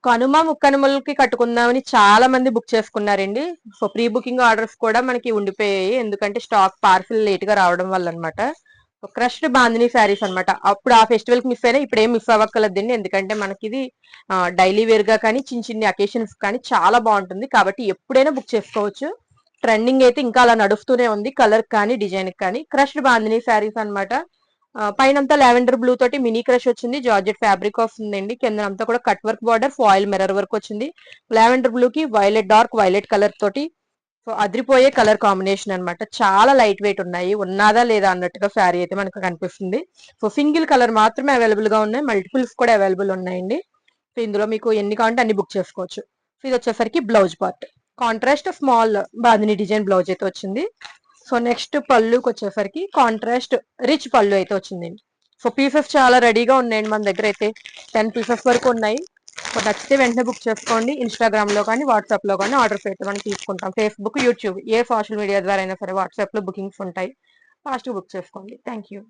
కనుమ ముక్కనుమలకి కట్టుకుందామని చాలా మంది బుక్ చేసుకున్నారండి. సో ప్రీ బుకింగ్ ఆర్డర్స్ కూడా మనకి ఉండిపోయాయి. ఎందుకంటే స్టాక్ పార్సిల్ లేట్ గా రావడం వల్ల అనమాట. సో క్రష్డ్ బాందిని శారీస్ అనమాట. అప్పుడు ఆ ఫెస్టివల్ కి మిస్ అయినా ఇప్పుడు ఏం మిస్ అవ్వక్కర్లేదండి. ఎందుకంటే మనకి ఇది డైలీ వేర్ గా కానీ చిన్న చిన్న అకేషన్స్ కానీ చాలా బాగుంటుంది. కాబట్టి ఎప్పుడైనా బుక్ చేసుకోవచ్చు. ట్రెండింగ్ అయితే ఇంకా అలా నడుస్తూనే ఉంది. కలర్ కానీ డిజైన్ కానీ క్రష్డ్ బాందిని శారీస్ అనమాట. పైనంతా లావెండర్ బ్లూ తోటి మినీ క్రష్ వచ్చింది. జార్జెట్ ఫ్యాబ్రిక్ వస్తుందండి. కింద అంతా కూడా cut work border foil mirror work వచ్చింది. లావెండర్ బ్లూ కి వైలెట్ డార్క్ వైలెట్ కలర్ తోటి సో అదిరిపోయే కలర్ కాంబినేషన్ అనమాట. చాలా లైట్ వెయిట్ ఉన్నాయి. ఉన్నదా లేదా అన్నట్టుగా శారీ అయితే మనకు కనిపిస్తుంది. సో సింగిల్ కలర్ మాత్రమే అవైలబుల్ గా ఉన్నాయి. మల్టిపుల్స్ కూడా అవైలబుల్ ఉన్నాయండి. సో ఇందులో మీకు ఎన్ని కావాలంటే అన్ని బుక్ చేసుకోవచ్చు. సో ఇది వచ్చేసరికి blouse part. Contrast small bandhani design blouse అయితే వచ్చింది. సో నెక్స్ట్ పళ్ళుకి వచ్చేసరికి కాంట్రాస్ట్ రిచ్ పళ్ళు అయితే వచ్చిందండి. సో పీసెస్ చాలా రెడీగా ఉన్నాయండి మన దగ్గర అయితే 10 పీసెస్ వరకు ఉన్నాయి. సో నచ్చితే వెంటనే బుక్ చేసుకోండి. ఇన్స్టాగ్రామ్ లో కానీ వాట్సాప్ లో కానీ ఆర్డర్స్ అయితే మనం తీసుకుంటాం. ఫేస్బుక్ యూట్యూబ్ ఏ సోషల్ మీడియా ద్వారా అయినా సరే వాట్సాప్ లో బుకింగ్స్ ఉంటాయి. ఫాస్ట్ బుక్ చేసుకోండి. Thank you.